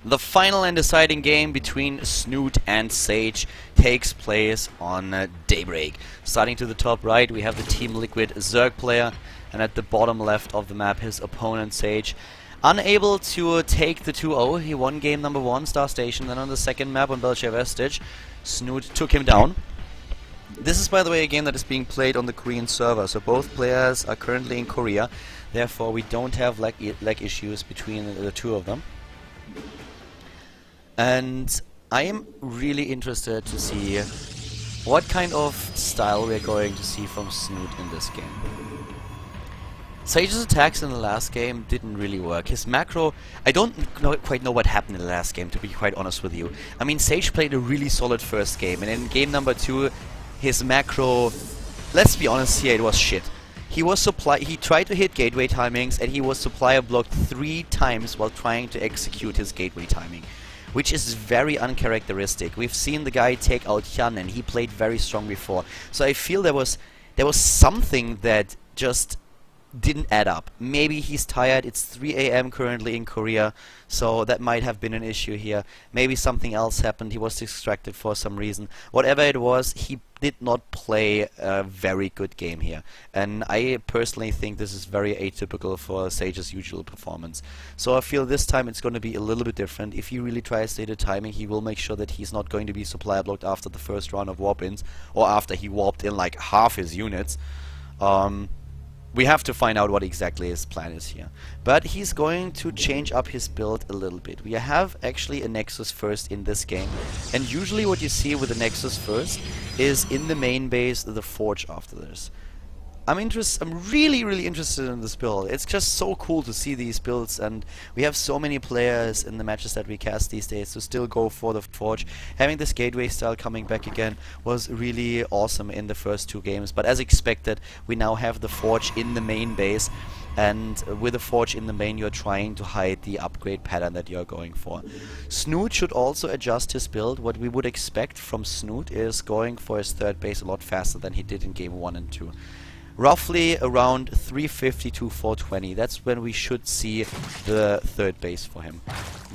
The final and deciding game between Snoot and Sage takes place on Daybreak. Starting to the top right, we have the Team Liquid Zerg player, and at the bottom left of the map, his opponent Sage. Unable to take the 2-0, he won game number 1, Star Station, then on the second map on Belcher Vestige, Snoot took him down. This is, by the way, a game that is being played on the Korean server, so both players are currently in Korea, therefore we don't have lag issues between the two of them. And I am really interested to see what kind of style we're going to see from Snoot in this game. Sage's attacks in the last game didn't really work. His macro, I don't quite know what happened in the last game, to be quite honest with you. I mean, Sage played a really solid first game, and in game number 2, his macro, let's be honest here, it was shit. He tried to hit gateway timings, and he was supplier blocked 3 times while trying to execute his gateway timing, which is very uncharacteristic. We've seen the guy take out Hyun, and he played very strong before. So I feel there was something that just didn't add up. Maybe he's tired. It's 3 AM currently in Korea, so that might have been an issue here. Maybe something else happened. He was distracted for some reason. Whatever it was, he did not play a very good game here. And I personally think this is very atypical for Sage's usual performance. So I feel this time it's going to be a little bit different. If he really tries to hit a timing, he will make sure that he's not going to be supplier blocked after the first round of warp-ins, or after he warped in like half his units. We have to find out what exactly his plan is here. But he's going to change up his build a little bit. We have actually a Nexus first in this game. And usually what you see with the Nexus first is in the main base the Forge after this. I'm really interested in this build. It's just so cool to see these builds, and we have so many players in the matches that we cast these days to still go for the Forge. Having this gateway style coming back again was really awesome in the first 2 games, but as expected, we now have the Forge in the main base, and with the Forge in the main, you're trying to hide the upgrade pattern that you're going for. Snoot should also adjust his build. What we would expect from Snoot is going for his third base a lot faster than he did in game 1 and 2. Roughly around 350 to 420. That's when we should see the third base for him.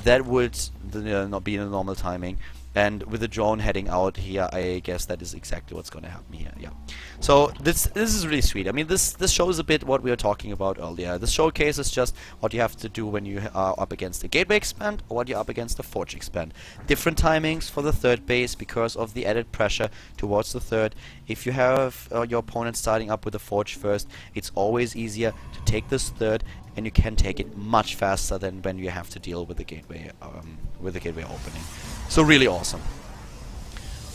That would not be the normal timing. And with the drone heading out here, I guess that is exactly what's going to happen here. Yeah. So this is really sweet. I mean, this shows a bit what we were talking about earlier. This showcases just what you have to do when you are up against a gateway expand or what you're up against a Forge expand. Different timings for the third base because of the added pressure towards the third. If you have your opponent starting up with a Forge first, it's always easier to take this third, and you can take it much faster than when you have to deal with the gateway opening. So really awesome.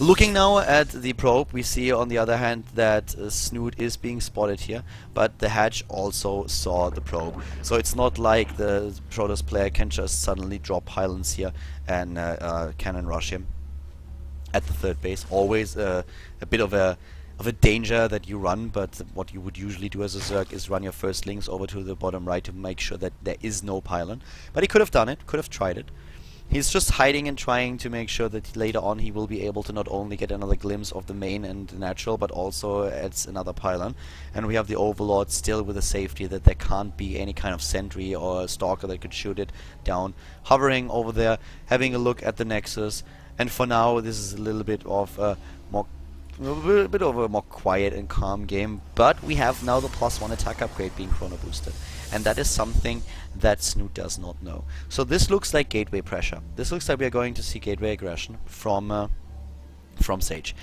Looking now at the probe, we see on the other hand that Snoot is being spotted here, but the Hatch also saw the probe. So it's not like the Protoss player can just suddenly drop pylons here and cannon rush him at the third base. Always a bit of a danger that you run, but what you would usually do as a Zerg is run your first links over to the bottom right to make sure that there is no pylon. But he could have done it, could have tried it. He's just hiding and trying to make sure that later on he will be able to not only get another glimpse of the main and the natural, but also adds another pylon. And we have the Overlord still with the safety that there can't be any kind of sentry or stalker that could shoot it down. Hovering over there, having a look at the Nexus. And for now, this is a little bit of a more quiet and calm game, but we have now the +1 attack upgrade being chrono boosted, and that is something that Snoot does not know. So this looks like gateway pressure. This looks like we are going to see gateway aggression from Sage.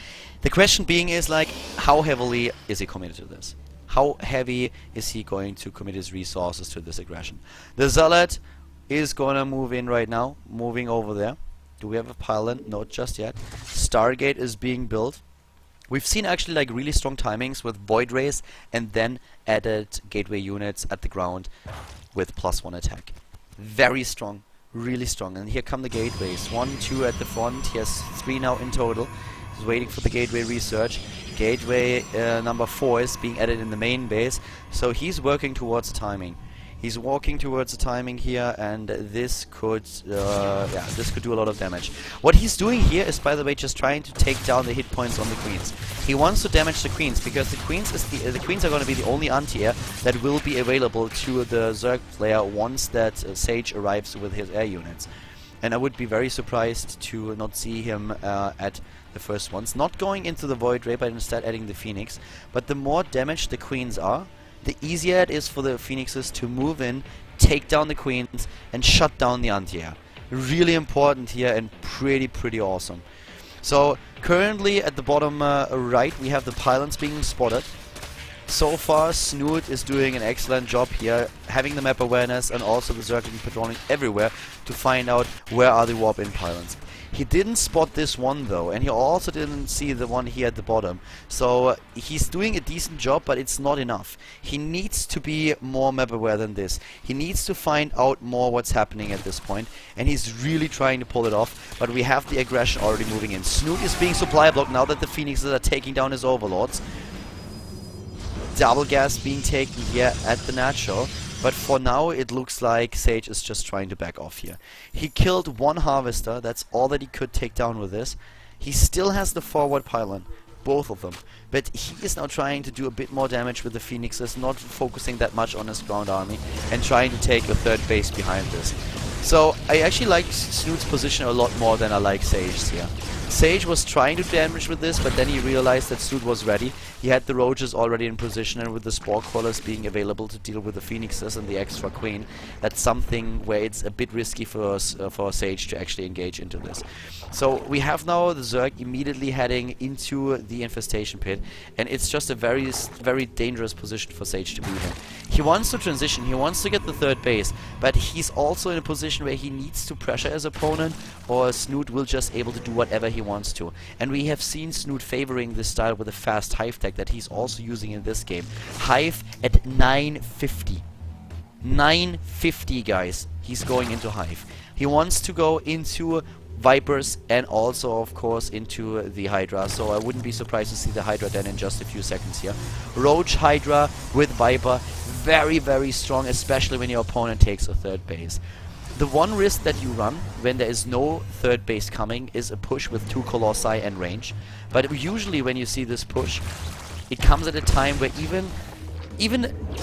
The question being is like, how heavily is he committed to this? How heavy is he going to commit his resources to this aggression? The Zealot is gonna move in right now, moving over there. Do we have a pylon? Not just yet. Stargate is being built. We've seen actually like really strong timings with Void Rays and then added gateway units at the ground with +1 attack. Very strong, really strong. And here come the gateways. 1, 2 at the front. He has 3 now in total. He's waiting for the gateway research. Gateway number 4 is being added in the main base. So he's working towards timing. He's walking towards the timing here, and this could do a lot of damage. What he's doing here is, by the way, just trying to take down the hit points on the queens. He wants to damage the queens because the queens are going to be the only anti-air that will be available to the Zerg player once that Sage arrives with his air units. and I would be very surprised to not see him at the first ones. Not going into the Void Ray, but instead adding the Phoenix. But the more damage the Queens are, the easier it is for the Phoenixes to move in, take down the Queens, and shut down the anti-air. Really important here and pretty awesome. So currently at the bottom right we have the pylons being spotted. So far Snoot is doing an excellent job here, having the map awareness and also the Zerg patrolling everywhere to find out where are the warp in pylons. He didn't spot this one though, and he also didn't see the one here at the bottom. So he's doing a decent job, but it's not enough. He needs to be more map aware than this. He needs to find out more what's happening at this point, and he's really trying to pull it off, but we have the aggression already moving in. Snoot is being supply blocked now that the Phoenixes are taking down his overlords. Double gas being taken here at the natural, but for now it looks like Sage is just trying to back off here. He killed one harvester, that's all that he could take down with this. He still has the forward pylon, both of them, but he is now trying to do a bit more damage with the Phoenixes, not focusing that much on his ground army, and trying to take a third base behind this. So I actually like Snoot's position a lot more than I like Sage's here. Sage was trying to damage with this, but then he realized that Snoot was ready. He had the roaches already in position, and with the spore crawlers being available to deal with the Phoenixes and the extra queen, that's something where it's a bit risky for Sage to actually engage into this. So we have now the Zerg immediately heading into the infestation pit, and it's just a very dangerous position for Sage to be in. He wants to transition, he wants to get the third base, but he's also in a position where he needs to pressure his opponent, or Snoot will just able to do whatever he wants to. And we have seen Snoot favoring this style with a fast Hive tech that he's also using in this game. Hive at 950. 950, guys. He's going into Hive. He wants to go into Vipers and also, of course, into the Hydra. So I wouldn't be surprised to see the Hydra then in just a few seconds here. Roach Hydra with Viper. Very strong, especially when your opponent takes a third base. The one risk that you run when there is no third base coming is a push with 2 Colossi and range. But usually when you see this push, it comes at a time where even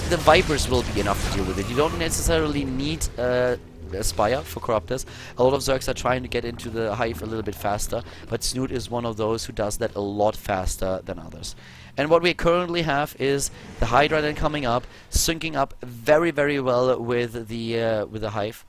the Vipers will be enough to deal with it. You don't necessarily need a Spire for Corruptors. A lot of Zergs are trying to get into the Hive a little bit faster, but Snoot is one of those who does that a lot faster than others. And what we currently have is the Hydra then coming up, syncing up very well with the Hive.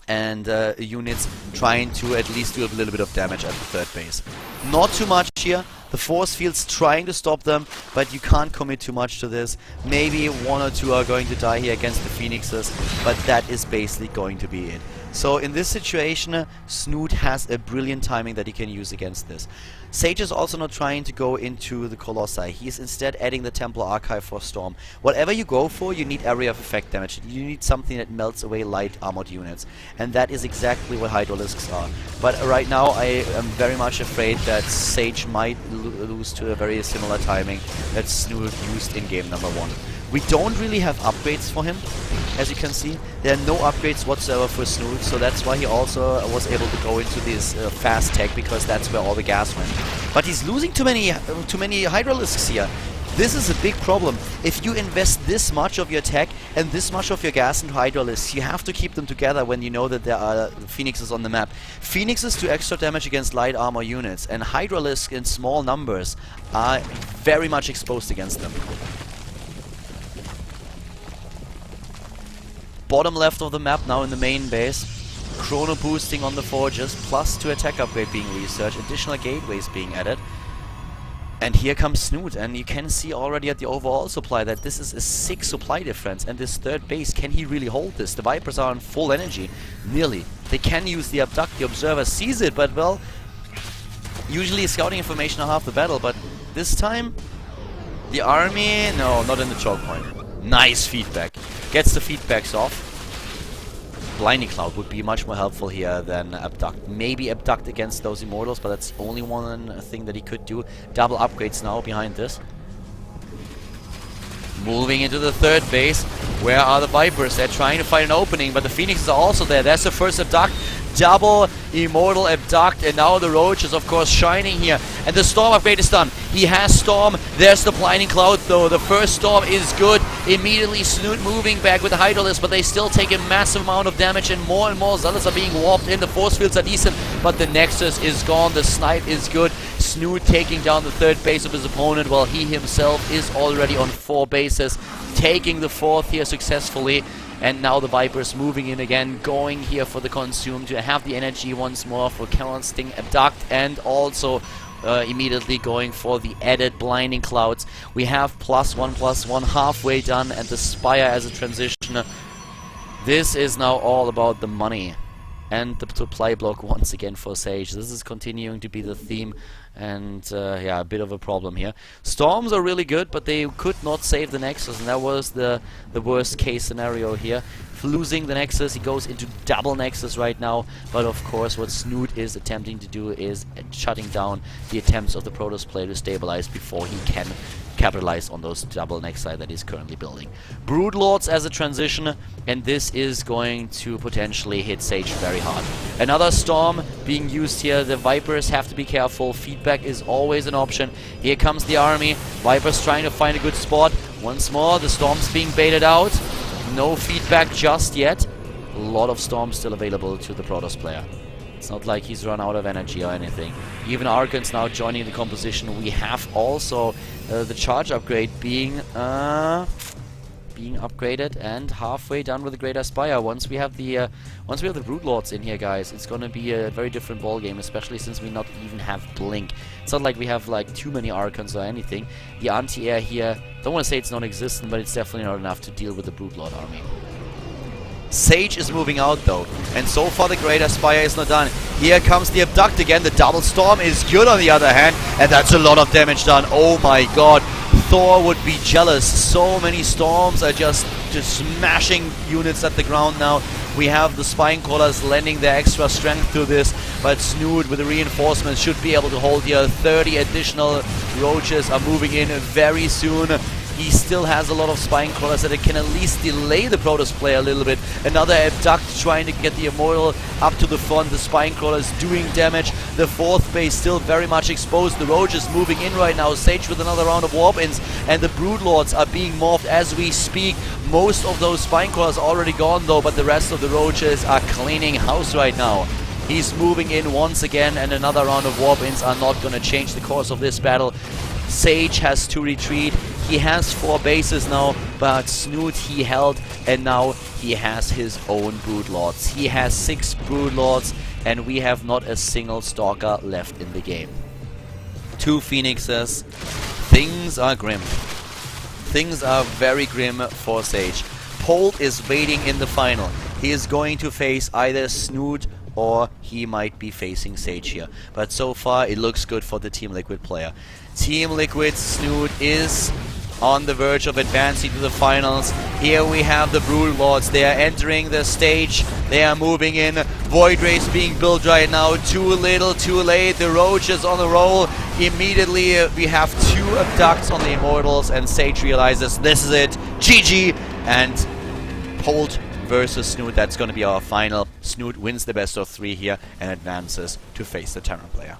And units trying to at least do a little bit of damage at the third base. Not too much here. The force field's trying to stop them, but you can't commit too much to this. Maybe 1 or 2 are going to die here against the Phoenixes, but that is basically going to be it. So in this situation, Snoot has a brilliant timing that he can use against this. Sage is also not trying to go into the Colossi. He's instead adding the Templar Archive for Storm. Whatever you go for, you need area of effect damage. You need something that melts away light armored units. And that is exactly what Hydralisks are. But right now, I am very much afraid that Sage might lose to a very similar timing that Snoot used in game number 1. We don't really have upgrades for him, as you can see. There are no upgrades whatsoever for Snoot, so that's why he also was able to go into this fast tech, because that's where all the gas went. But he's losing too many Hydralisks here. This is a big problem. If you invest this much of your tech and this much of your gas into Hydralisks, you have to keep them together when you know that there are Phoenixes on the map. Phoenixes do extra damage against light armor units, and Hydralisks in small numbers are very much exposed against them. Bottom left of the map now in the main base. Chrono boosting on the forges, plus 2 attack upgrade being researched, additional gateways being added. And here comes Snoot, and you can see already at the overall supply that this is a 6 supply difference, and this third base, can he really hold this? The Vipers are on full energy, nearly. They can use the Abduct, the Observer sees it, but well, usually scouting information are half the battle, but this time, the army, no, not in the choke point. Nice feedback. Gets the feedbacks off. Blinding Cloud would be much more helpful here than Abduct. Maybe Abduct against those Immortals, but that's the only one thing that he could do. Double upgrades now behind this. Moving into the third base. Where are the Vipers? They're trying to find an opening, but the Phoenixes are also there. There's the first Abduct. double Immortal Abduct, and now the Roach is of course shining here. And the Storm upgrade is done. He has Storm. There's the Blinding Cloud though. The first Storm is good. Immediately Snoot moving back with the Hydralisk, but they still take a massive amount of damage, and more Zealots are being warped in. The force fields are decent, but the Nexus is gone. The Snipe is good. Snoot taking down the third base of his opponent, while he himself is already on 4 bases, taking the fourth here successfully. And now the Vipers moving in again, going here for the Consume to have the energy once more for Carol Sting Abduct, and also immediately going for the added Blinding Clouds. We have +1/+1 halfway done, and the Spire as a transition. This is now all about the money. And the supply block once again for Sage. This is continuing to be the theme, and yeah, a bit of a problem here. Storms are really good, but they could not save the Nexus, and that was the worst case scenario here. Losing the Nexus, he goes into double Nexus right now, but of course what Snoot is attempting to do is shutting down the attempts of the Protoss player to stabilize before he can capitalize on those double Nexi that he's currently building. Broodlords as a transition, and this is going to potentially hit Sage very hard. Another Storm being used here. The Vipers have to be careful. Feedback is always an option. Here comes the army. Vipers trying to find a good spot. Once more, the Storm's being baited out. No feedback just yet. A lot of Storms still available to the Protoss player. It's not like he's run out of energy or anything. Even Archons now joining the composition. We have also the charge upgrade being upgraded and halfway done with the Great Aspire. Once we have the Broodlords in here, guys, it's gonna be a very different ball game, especially since we not even have Blink. It's not like we have like too many Archons or anything. The anti-air here, don't want to say it's non-existent, but it's definitely not enough to deal with the Broodlord army. Sage is moving out though, and so far the Great Aspire is not done. Here comes the Abduct again. The double Storm is good on the other hand, and that's a lot of damage done. Oh my god, Thor would be jealous. So many Storms are just smashing units at the ground now. We have the Spinecrawlers lending their extra strength to this, but Snoot with the reinforcements should be able to hold here. 30 additional Roaches are moving in very soon. He still has a lot of Spinecrawlers that it can at least delay the Protoss player a little bit. Another Abduct trying to get the Immortal up to the front. The Spinecrawlers doing damage. The fourth base still very much exposed. The Roaches moving in right now. Sage with another round of Warp-ins. And the Broodlords are being morphed as we speak. Most of those Spinecrawlers are already gone though, but the rest of the Roaches are cleaning house right now. He's moving in once again, and another round of Warp-ins are not going to change the course of this battle. Sage has to retreat. He has 4 bases now, but Snoot he held, and now he has his own Broodlords. He has 6 Broodlords, and we have not a single Stalker left in the game. 2 Phoenixes. Things are grim. Things are very grim for Sage. Polt is waiting in the final. He is going to face either Snoot or he might be facing Sage here. But so far it looks good for the Team Liquid player. Team Liquid Snoot is on the verge of advancing to the finals. Here we have the Broodlords. They are entering the stage. They are moving in. Void Rays being built right now. Too little, too late. The Roach is on the roll. Immediately we have 2 Abducts on the Immortals, and Sage realizes this is it. GG! And Polt versus Snoot. That's going to be our final. Snoot wins the best of 3 here and advances to face the Terran player.